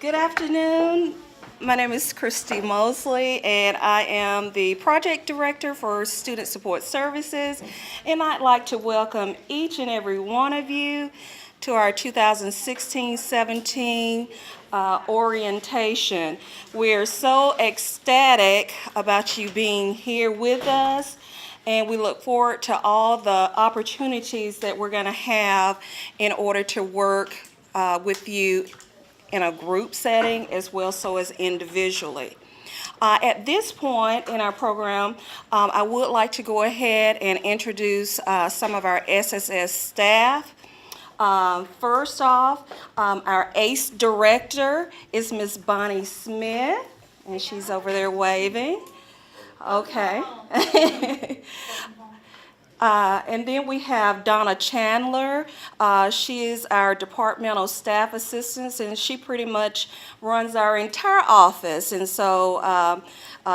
Good afternoon. My name is Christy Mosley, and I am the Project Director for Student Support Services, and I'd like to welcome each and every one of you to our 2016-17 orientation. We're so ecstatic about you being here with us, and we look forward to all the opportunities that we're going to have in order to work with you in a group setting as well so as individually. At this point in our program, I would like to go ahead and introduce some of our SSS staff. First off, our ACE director is Ms. Bonnie Smith, and she's over there waving. Okay. And then we have Donna Chandler. She is our departmental staff assistant, and she pretty much runs our entire office. And so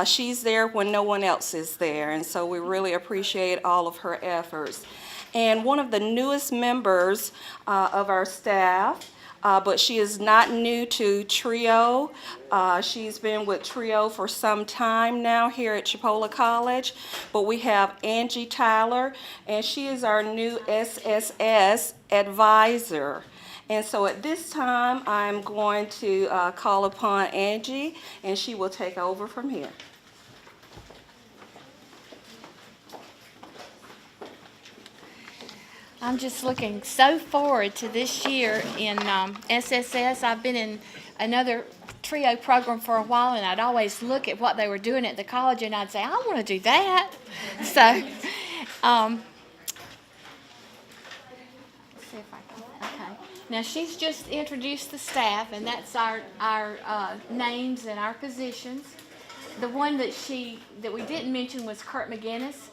she's there when no one else is there. And so we really appreciate all of her efforts. And one of the newest members of our staff, but she is not new to TRIO. She's been with TRIO for some time now here at Chipola College. But we have Angie Tyler, and she is our new SSS advisor. And so at this time, I'm going to call upon Angie, and she will take over from here. I'm just looking so forward to this year in SSS. I've been in another TRIO program for a while, and I'd always look at what they were doing at the college, and I'd say, I want to do that. So, let's see if I can, okay. Now, she's just introduced the staff, and that's our names and our positions. The one that we didn't mention was Kurt McGinnis.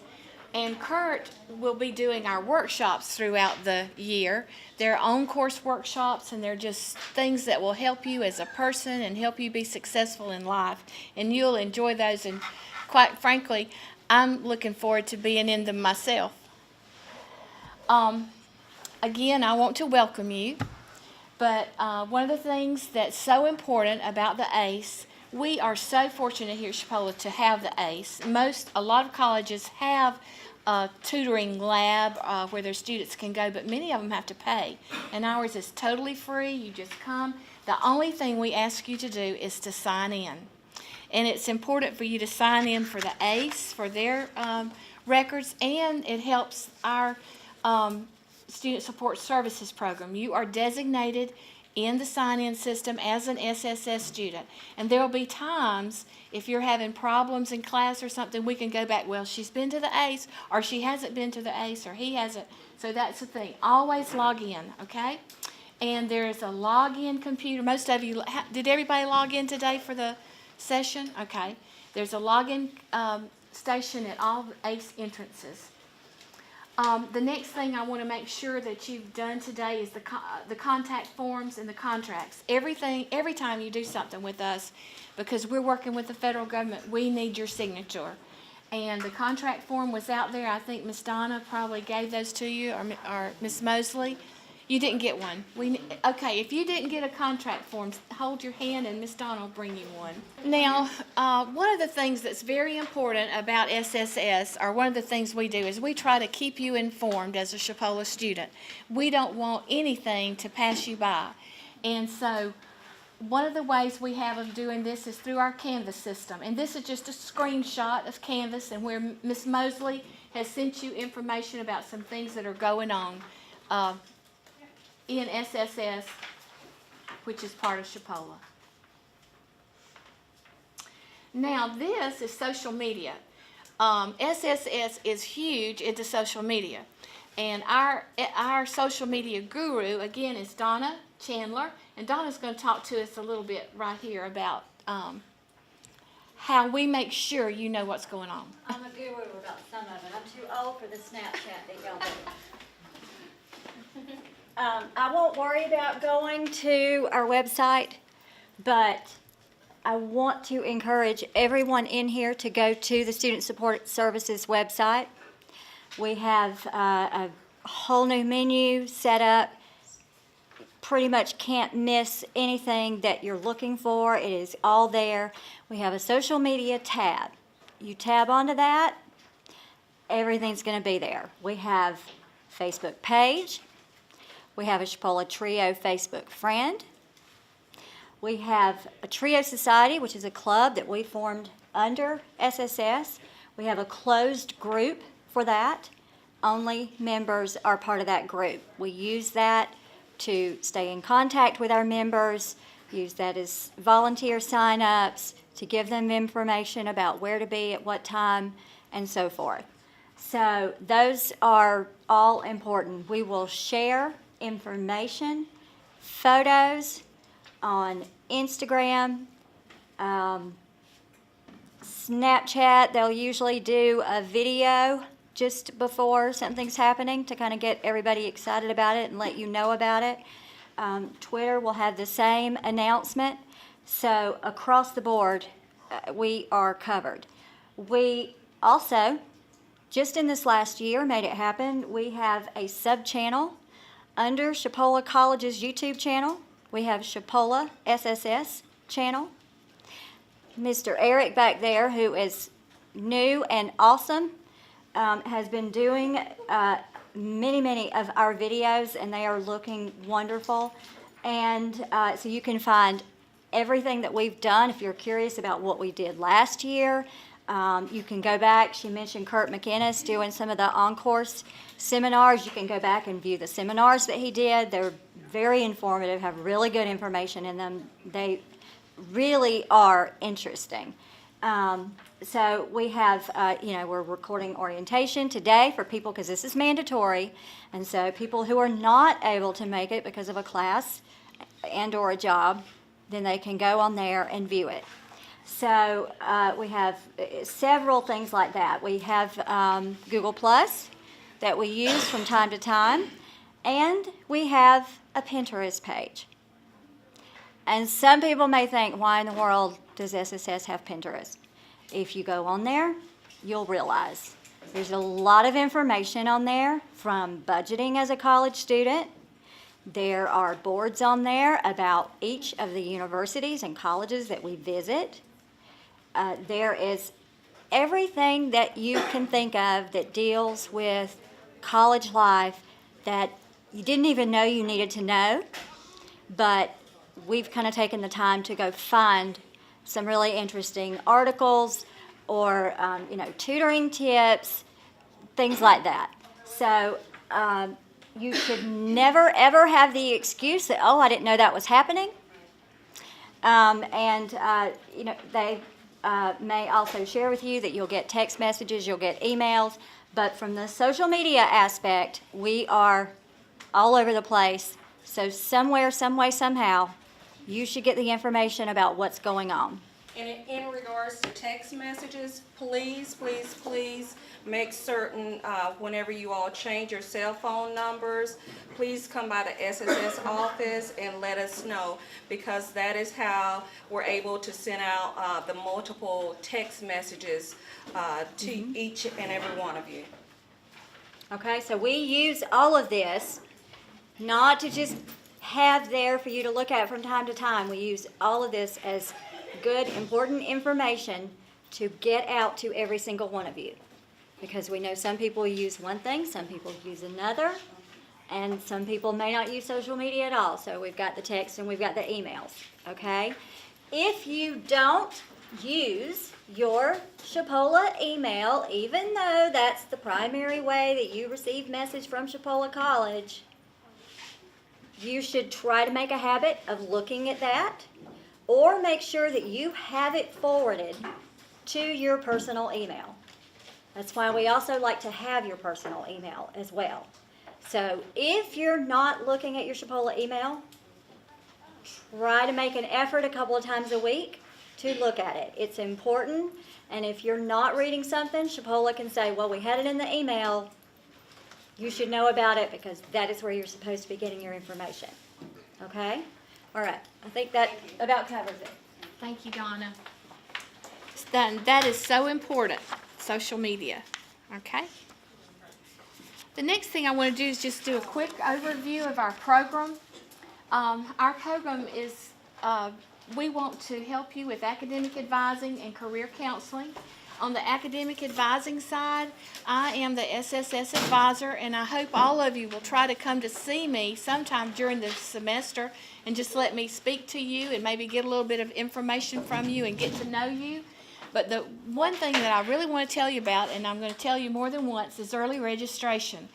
And Kurt will be doing our workshops throughout the year. They're on-course workshops, and they're just things that will help you as a person and help you be successful in life. And you'll enjoy those, and quite frankly, I'm looking forward to being in them myself. Again, I want to welcome you, but one of the things that's so important about the ACE, we are so fortunate here at Chipola to have the ACE. A lot of colleges have a tutoring lab where their students can go, but many of them have to pay. And ours is totally free. You just come. The only thing we ask you to do is to sign in. And it's important for you to sign in for the ACE, for their records, and it helps our Student Support Services program. You are designated in the sign-in system as an SSS student. And there will be times, if you're having problems in class or something, we can go back, well, she's been to the ACE, or she hasn't been to the ACE, or he hasn't. So that's the thing. Always log in, okay? And there's a login computer. Most of you, did everybody log in today for the session? Okay. There's a login station at all the ACE entrances. The next thing I want to make sure that you've done today is the contact forms and the contracts. Every time you do something with us, because we're working with the federal government, we need your signature. And the contract form was out there. I think Miss Donna probably gave those to you, or Miss Mosley. You didn't get one. Okay, if you didn't get a contract form, hold your hand and Miss Donna will bring you one. Now, one of the things that's very important about SSS, or one of the things we do, is we try to keep you informed as a Chipola student. We don't want anything to pass you by. And so one of the ways we have of doing this is through our Canvas system. And this is just a screenshot of Canvas, and where Miss Mosley has sent you information about some things that are going on in SSS, which is part of Chipola. Now, this is social media. SSS is huge into social media. And our social media guru, again, is Donna Chandler. And Donna's going to talk to us a little bit right here about how we make sure you know what's going on. I'm a guru about some of it. I'm too old for the Snapchat that y'all do. I won't worry about going to our website, but I want to encourage everyone in here to go to the Student Support Services website. We have a whole new menu set up. pretty much can't miss anything that you're looking for. It is all there. We have a social media tab. You tab onto that, everything's going to be there. We have Facebook page. We have a Chipola Trio Facebook friend. We have a Trio Society, which is a club that we formed under SSS. We have a closed group for that. Only members are part of that group. We use that to stay in contact with our members, use that as volunteer sign-ups, to give them information about where to be at what time, and so forth. So those are all important. We will share information, photos on Instagram, Snapchat. They'll usually do a video just before something's happening to kind of get everybody excited about it and let you know about it. Twitter will have the same announcement. So across the board, we are covered. We also, just in this last year, made it happen. We have a sub-channel under Chipola College's YouTube channel. We have Chipola SSS channel. Mr. Eric back there, who is new and awesome, has been doing many of our videos, and they are looking wonderful. And so you can find everything that we've done. If you're curious about what we did last year, you can go back. She mentioned Kurt McInnes doing some of the on-course seminars. You can go back and view the seminars that he did. They're very informative, have really good information in them. They really are interesting. So we have, we're recording orientation today for people, because this is mandatory, and so people who are not able to make it because of a class and or a job, then they can go on there and view it. So we have several things like that. We have Google Plus that we use from time to time, and we have a Pinterest page. And some people may think, why in the world does SSS have Pinterest? If you go on there, you'll realize there's a lot of information on there, from budgeting as a college student. There are boards on there about each of the universities and colleges that we visit. There is everything that you can think of that deals with college life that you didn't even know you needed to know, but we've kind of taken the time to go find some really interesting articles or, tutoring tips, things like that. So you should never, ever have the excuse that, I didn't know that was happening. They may also share with you that you'll get text messages, you'll get emails, but from the social media aspect, we are all over the place. So somewhere, some way, somehow, you should get the information about what's going on. And in regards to text messages, please make certain whenever you all change your cell phone numbers, please come by the SSS office and let us know, because that is how we're able to send out the multiple text messages to each and every one of you. Okay, so we use all of this not to just have there for you to look at from time to time. We use all of this as good, important information to get out to every single one of you. Because we know some people use one thing, some people use another, and some people may not use social media at all. So we've got the text and we've got the emails, okay? If you don't use your Chipola email, even though that's the primary way that you receive message from Chipola College, you should try to make a habit of looking at that, or make sure that you have it forwarded to your personal email. That's why we also like to have your personal email as well. So if you're not looking at your Chipola email, try to make an effort a couple of times a week to look at it. It's important, and if you're not reading something, Chipola can say, well, we had it in the email. You should know about it, because that is where you're supposed to be getting your information. Okay? All right. I think that about covers it. Thank you, Donna. That is so important, social media. Okay? The next thing I want to do is just do a quick overview of our program. Our program is, we want to help you with academic advising and career counseling. On the academic advising side, I am the SSS advisor, and I hope all of you will try to come to see me sometime during the semester and just let me speak to you and maybe get a little bit of information from you and get to know you. But the one thing that I really want to tell you about, and I'm going to tell you more than once, is early registration.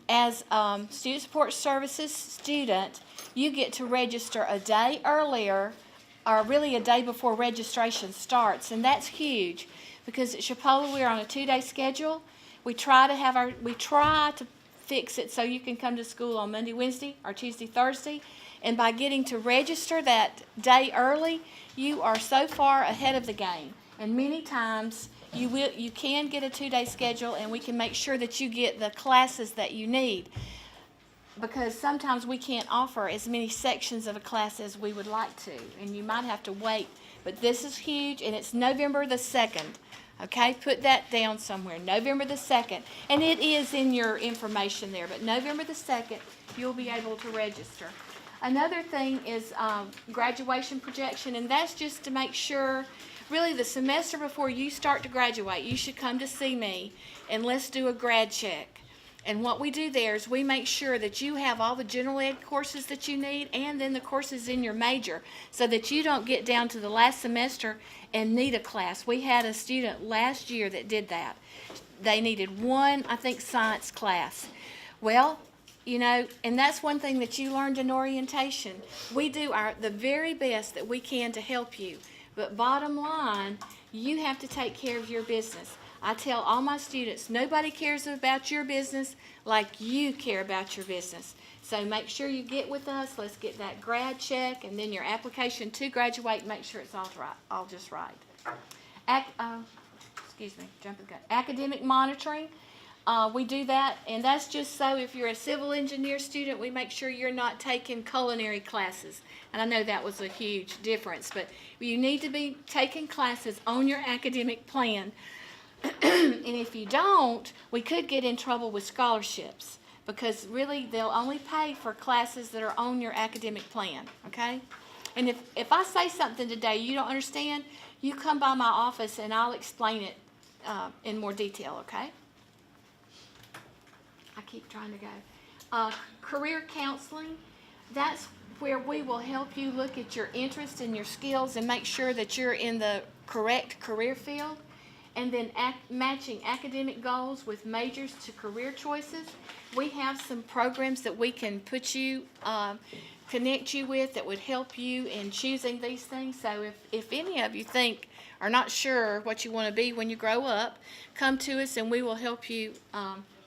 As Student Support Services student, you get to register a day earlier, or really a day before registration starts, and that's huge because at Chipola we're on a 2-day schedule. We try to fix it so you can come to school on Monday, Wednesday, or Tuesday, Thursday, and by getting to register that day early, you are so far ahead of the game. And many times you can get a 2-day schedule, and we can make sure that you get the classes that you need, because sometimes we can't offer as many sections of a class as we would like to, and you might have to wait. But this is huge, and it's November the 2nd. Okay, put that down somewhere, November the 2nd. And it is in your information there, but November the 2nd, you'll be able to register. Another thing is graduation projection, and that's just to make sure, really the semester before you start to graduate, you should come to see me, and let's do a grad check. And what we do there is we make sure that you have all the general ed courses that you need, and then the courses in your major, so that you don't get down to the last semester and need a class. We had a student last year that did that. They needed one, I think, science class. Well, you know, and that's one thing that you learned in orientation. We do the very best that we can to help you. But bottom line, you have to take care of your business. I tell all my students, nobody cares about your business like you care about your business. So make sure you get with us. Let's get that grad check, and then your application to graduate, make sure it's all just right. Jumping the gun. Academic monitoring. We do that, and that's just so if you're a civil engineer student, we make sure you're not taking culinary classes. And I know that was a huge difference, but you need to be taking classes on your academic plan. And if you don't, we could get in trouble with scholarships, because really they'll only pay for classes that are on your academic plan, okay? And if I say something today you don't understand, you come by my office and I'll explain it in more detail, okay? I keep trying to go. Career counseling, that's where we will help you look at your interests and your skills and make sure that you're in the correct career field. And then matching academic goals with majors to career choices. We have some programs that we can put you, connect you with that would help you in choosing these things. So if any of you think are not sure what you want to be when you grow up, come to us and we will help you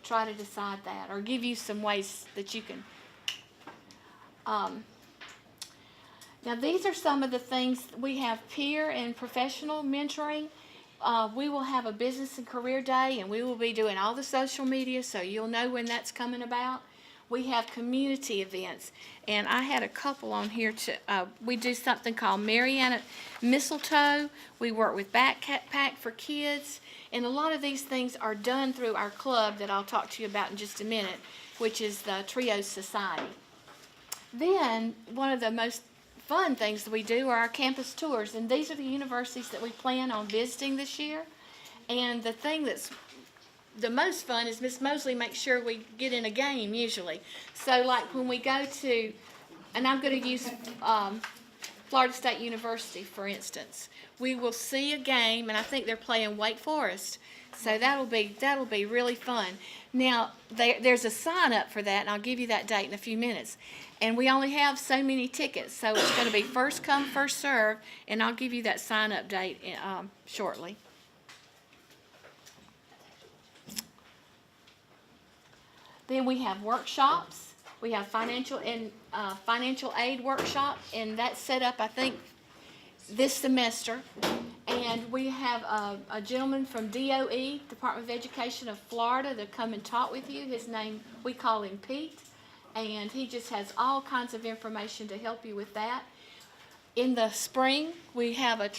try to decide that, or give you some ways that you can. Now these are some of the things. We have peer and professional mentoring. We will have a business and career day, and we will be doing all the social media, so you'll know when that's coming about. We have community events, and I had a couple on here. We do something called Mariana Mistletoe. We work with Backpack for Kids, and a lot of these things are done through our club that I'll talk to you about in just a minute, which is the Trios Society. Then, one of the most fun things that we do are our campus tours, and these are the universities that we plan on visiting this year. And the thing that's the most fun is Miss Mosley makes sure we get in a game usually. So like when we go to, and I'm going to use Florida State University for instance, we will see a game, and I think they're playing Wake Forest. So that'll be really fun. Now there's a sign up for that, and I'll give you that date in a few minutes. And we only have so many tickets, so it's going to be first come, first serve, and I'll give you that sign up date shortly. Then we have workshops. We have financial aid workshop, and that's set up, I think, this semester. And we have a gentleman from DOE, Department of Education of Florida, to come and talk with you. His name, we call him Pete, and he just has all kinds of information to help you with that. In the spring, we have a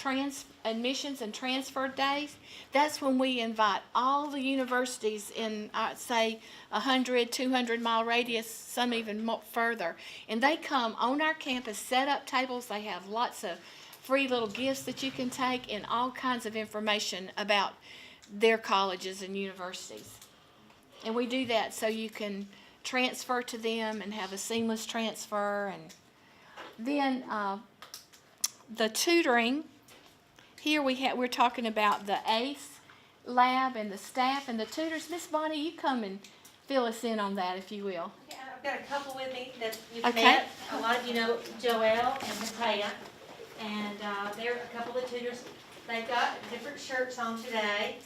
admissions and transfer days, that's when we invite all the universities in, say, 100, 200-mile radius, some even further. And they come on our campus, set up tables. They have lots of free little gifts that you can take and all kinds of information about their colleges and universities. And we do that so you can transfer to them and have a seamless transfer. And then the tutoring. Here we're talking about the ACE lab and the staff and the tutors. Miss Bonnie, you come and fill us in on that, if you will. Okay, I've got a couple with me that you've Okay. met. A lot of you know Joelle and Matea, and they're a couple of tutors. They've got different shirts on today.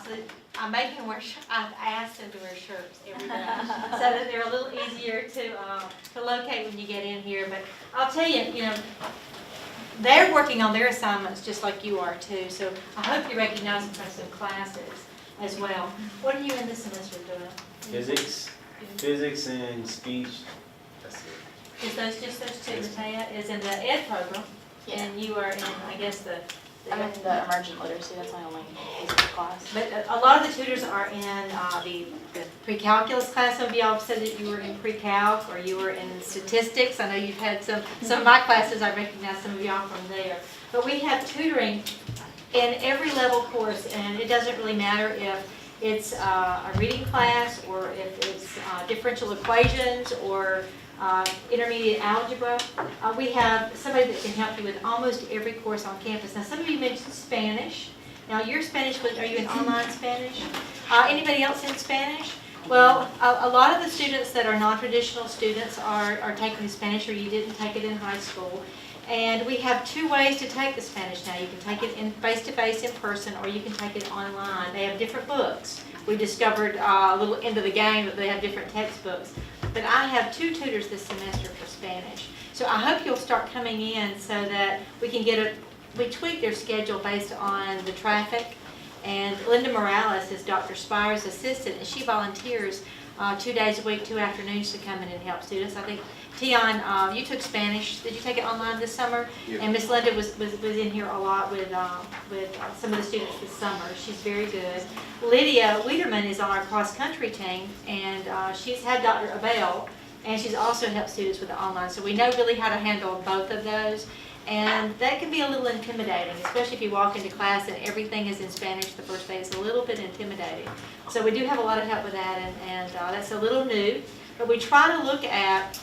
So I'm making them wear. I've asked them to wear shirts every day, so that they're a little easier to locate when you get in here. But I'll tell you, they're working on their assignments just like you are too. So I hope you recognize them from some classes as well. What are you in this semester doing? Physics and speech. That's it. Is just those two? Matea is in the ed program, and you are in, I guess, the I'm in the emergent literacy, that's my only physics class. But a lot of the tutors are in the pre-calculus class. Some of y'all said that you were in pre-calc or you were in statistics. I know you've had some of my classes. I recognize some of y'all from there. But we have tutoring in every level course, and it doesn't really matter if it's a reading class or if it's differential equations or intermediate algebra. We have somebody that can help you with almost every course on campus. Now, some of you mentioned Spanish. Now, your Spanish, are you in online Spanish? Anybody else in Spanish? Well, a lot of the students that are non-traditional students are taking Spanish, or you didn't take it in high school. And we have two ways to take the Spanish now. You can take it in face-to-face in person, or you can take it online. They have different books. We discovered a little into the game that they have different textbooks. But I have two tutors this semester for Spanish. So I hope you'll start coming in so that we can we tweak their schedule based on the traffic. And Linda Morales is Dr. Spire's assistant, and she volunteers 2 days a week, 2 afternoons to come in and help students. I think, Tion, you took Spanish. Did you take it online this summer? Yeah. And Miss Linda was in here a lot with some of the students this summer. She's very good. Lydia Wiederman is on our cross-country team, and she's had Dr. Abel, and she's also helped students with the online. So we know really how to handle both of those. And that can be a little intimidating, especially if you walk into class and everything is in Spanish the first day. It's a little bit intimidating. So we do have a lot of help with that, and that's a little new. But we try to look at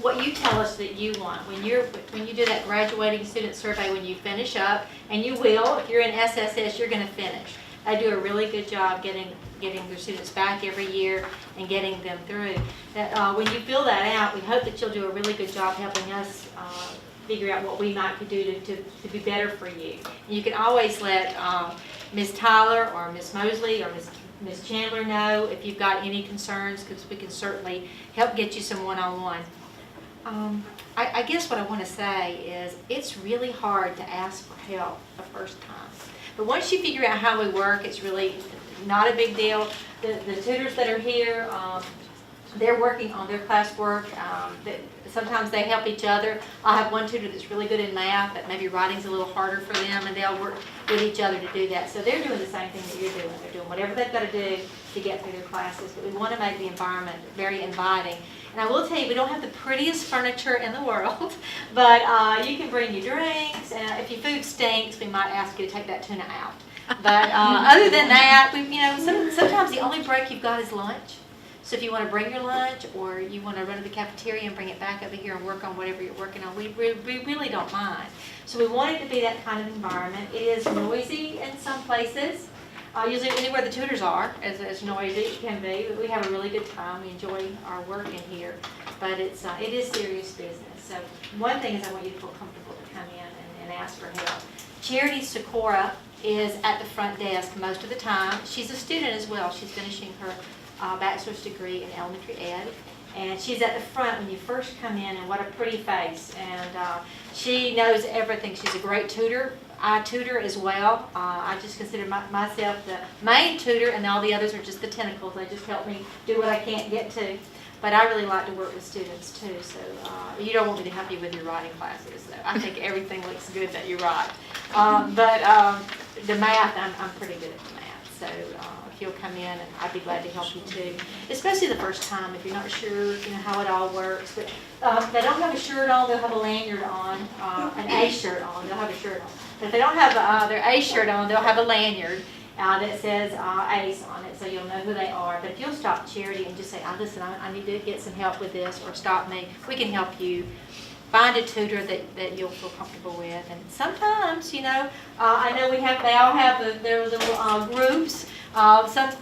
what you tell us that you want. When you do that graduating student survey, when you finish up, and you will, if you're in SSS, you're going to finish. They do a really good job getting their students back every year and getting them through. That when you fill that out, we hope that you'll do a really good job helping us figure out what we might could do to be better for you. And you can always let Ms. Tyler or Ms. Mosley or Ms. Chandler know if you've got any concerns, because we can certainly help get you some one-on-one. I guess what I want to say is it's really hard to ask for help the first time. But once you figure out how we work, it's really not a big deal. The tutors that are here, they're working on their classwork. Sometimes they help each other. I have one tutor that's really good in math, but maybe writing's a little harder for them, and they'll work with each other to do that. So they're doing the same thing that you're doing. They're doing whatever they've got to do to get through their classes. But we want to make the environment very inviting. And I will tell you, we don't have the prettiest furniture in the world, but you can bring your drinks. And if your food stinks, we might ask you to take that tuna out. But other than that, sometimes the only break you've got is lunch. So if you want to bring your lunch, or you want to run to the cafeteria and bring it back over here and work on whatever you're working on, we really don't mind. So we want it to be that kind of environment. It is noisy in some places. Usually anywhere the tutors are, as noisy it can be, but we have a really good time. We enjoy our work in here, but it is serious business. So one thing is I want you to feel comfortable to come in and ask for help. Charity Sikora is at the front desk most of the time. She's a student as well. She's finishing her bachelor's degree in elementary ed, and she's at the front when you first come in, and what a pretty face, and she knows everything. She's a great tutor. I tutor as well. I just consider myself the main tutor, and all the others are just the tentacles. They just help me do what I can't get to. But I really like to work with students too, so you don't want me to help you with your writing classes. So I think everything looks good that you write. But the math, I'm pretty good at the math. So if you'll come in, and I'd be glad to help you too. Especially the first time, if you're not sure, how it all works. But they don't have a shirt on, they'll have a lanyard on, an A shirt on, they'll have a shirt on. But if they don't have their A shirt on, they'll have a lanyard that says ACE on it, so you'll know who they are. But if you'll stop Charity and just say, listen, I need to get some help with this, or stop me, we can help you find a tutor that you'll feel comfortable with. And sometimes, I know they all have their little groups.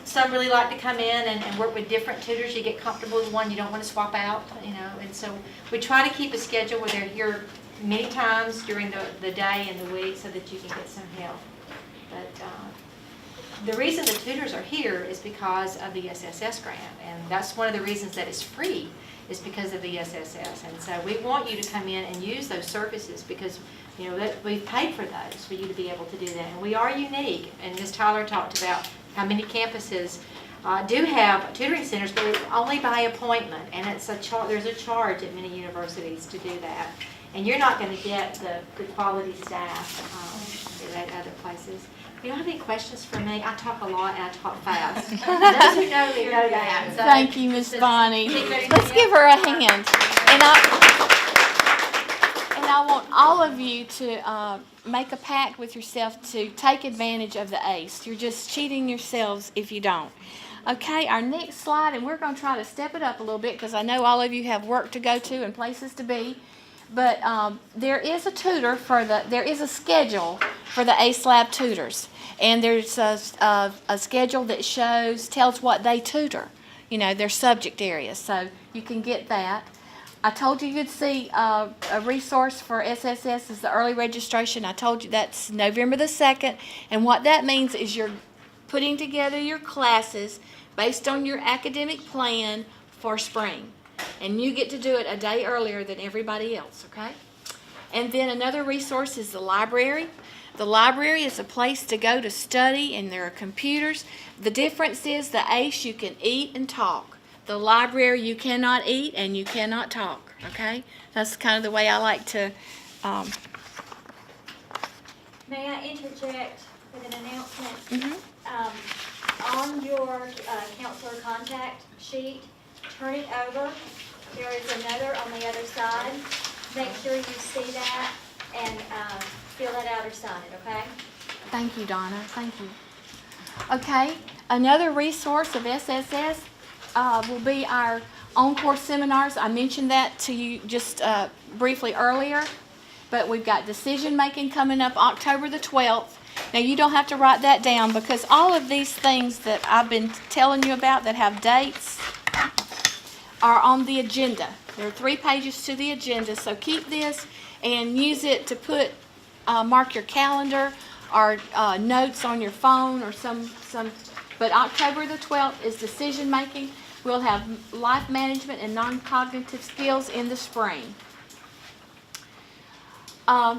Some really like to come in and work with different tutors. You get comfortable with one, you don't want to swap out, and so we try to keep a schedule where they're here many times during the day and the week so that you can get some help. But the reason the tutors are here is because of the SSS grant, and that's one of the reasons that it's free, is because of the SSS. And so we want you to come in and use those services because that we've paid for those for you to be able to do that. And we are unique. And Ms. Tyler talked about how many campuses do have tutoring centers, but it's only by appointment, and it's there's a charge at many universities to do that. And you're not going to get the quality staff at other places. You don't have any questions for me? I talk a lot and I talk fast. Those who know me know that. So, Thank you, Miss Bonnie. Let's give her a hand. And I want all of you to make a pact with yourself to take advantage of the ACE. You're just cheating yourselves if you don't. Okay, our next slide, and we're going to try to step it up a little bit because I know all of you have work to go to and places to be. But there is a there is a schedule for the ACE Lab tutors. And there's a schedule that tells what they tutor, their subject areas. So you can get that. I told you you'd see a resource for SSS is the early registration. I told you that's November the 2nd. And what that means is you're putting together your classes based on your academic plan for spring. And you get to do it a day earlier than everybody else, okay? And then another resource is the library. The library is a place to go to study, and there are computers. The difference is the ACE, you can eat and talk. The library, you cannot eat and you cannot talk, okay? That's kind of the way I like to... May I interject with an announcement? Mm-hmm. On your counselor contact sheet, turn it over. There is another on the other side. Make sure you see that and fill that out or sign it, okay? Thank you, Donna. Thank you. Okay, another resource of SSS will be our on-course seminars. I mentioned that to you just briefly earlier, but we've got decision making coming up October the 12th. Now, you don't have to write that down because all of these things that I've been telling you about that have dates are on the agenda. There are 3 pages to the agenda, so keep this and use it to put mark your calendar or notes on your phone or some. But October the 12th is decision making. We'll have life management and non-cognitive skills in the spring.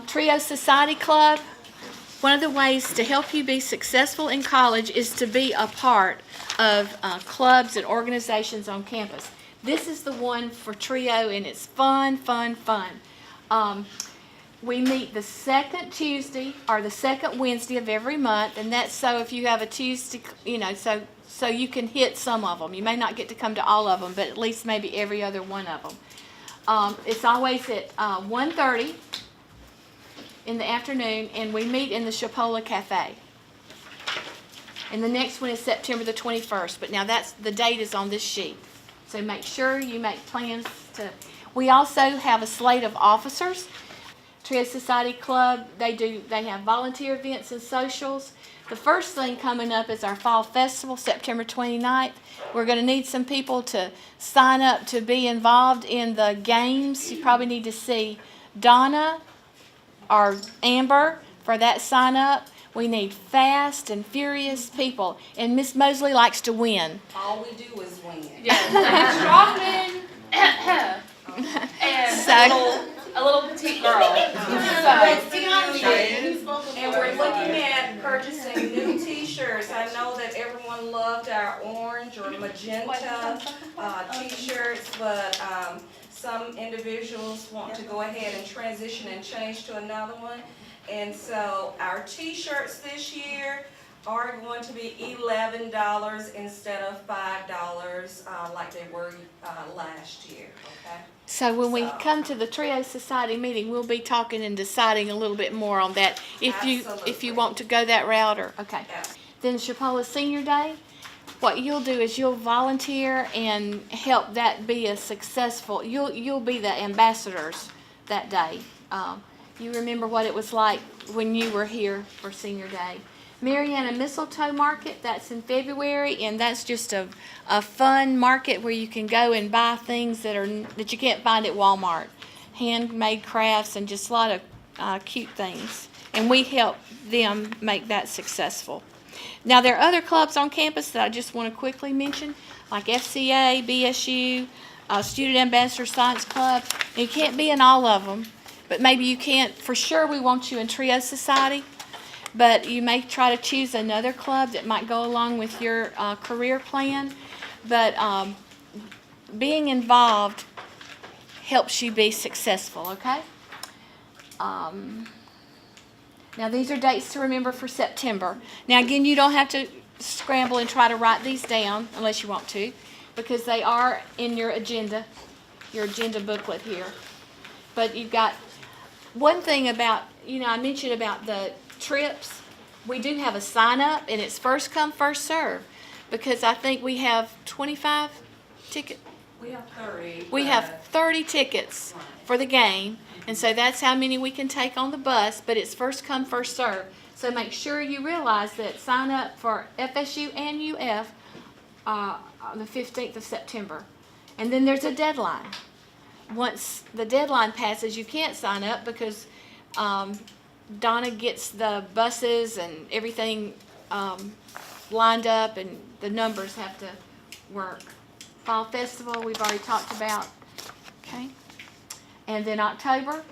Trio Society Club. One of the ways to help you be successful in college is to be a part of clubs and organizations on campus. This is the one for Trio, and it's fun. We meet the second Tuesday or the second Wednesday of every month, and that's so if you have a Tuesday, so you can hit some of them. You may not get to come to all of them, but at least maybe every other one of them. It's always at 1:30 in the afternoon, and we meet in the Chipola Cafe. And the next one is September the 21st, but now the date is on this sheet. So make sure you make plans to. We also have a slate of officers. Trio Society Club, they have volunteer events and socials. The first thing coming up is our Fall Festival, September 29th. We're going to need some people to sign up to be involved in the games. You probably need to see Donna or Amber for that sign up. We need fast and furious people, and Miss Mosley likes to win. All we do is win. Strongman and a little petite girl. And we're looking at purchasing new T-shirts. I know that everyone loved our orange or magenta t-shirts, but some individuals want to go ahead and transition and change to another one. And so our t-shirts this year are going to be $11 instead of $5 like they were last year, okay? So when we So- come to the Trio Society meeting, we'll be talking and deciding a little bit more on that. If you Absolutely. want to go that route, or okay. Yeah. Then Chapala Senior Day, what you'll do is you'll volunteer and help that be a successful. You'll be the ambassadors that day. You remember what it was like when you were here for Senior Day. Mariana Mistletoe Market, that's in February, and that's just a fun market where you can go and buy things that you can't find at Walmart. Handmade crafts and just a lot of cute things. And we help them make that successful. Now, there are other clubs on campus that I just want to quickly mention, like FCA, BSU, Student Ambassador Science Club. And you can't be in all of them, but maybe you can't. For sure, we want you in Trio Society. But you may try to choose another club that might go along with your career plan. But being involved helps you be successful, okay? Now, these are dates to remember for September. Now, again, you don't have to scramble and try to write these down unless you want to, because they are in your agenda booklet here. But you've got one thing about, I mentioned about the trips. We do have a sign up, and it's first come, first serve, because I think we have 25 tickets. We have 30. We have 30 tickets for the game, and so that's how many we can take on the bus, but it's first come, first serve. So make sure you realize that sign up for FSU and UF on the 15th of September. And then there's a deadline. Once the deadline passes, you can't sign up because Donna gets the buses and everything lined up, and the numbers have to work. Fall Festival, we've already talked about, okay? And then October.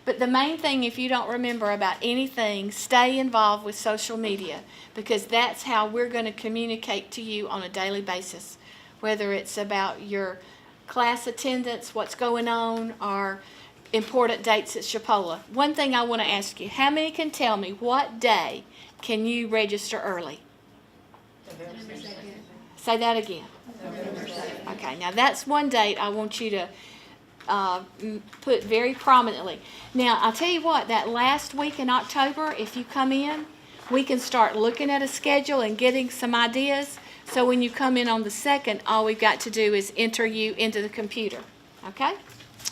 But the main thing, if you don't remember about anything, stay involved with social media, because that's how we're going to communicate to you on a daily basis, whether it's about your class attendance, what's going on, or important dates at Chipola. One thing I want to ask you, how many can tell me what day can you register early? Say that again. Okay, now that's one date I want you to put very prominently. Now, I'll tell you what, that last week in October, if you come in, we can start looking at a schedule and getting some ideas. So when you come in on the 2nd, all we've got to do is enter you into the computer. Okay?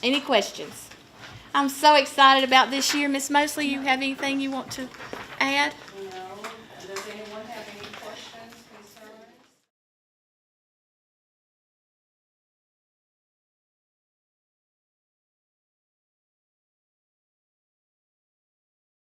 Any questions? I'm so excited about this year. Miss Mosley, you have anything you want to add?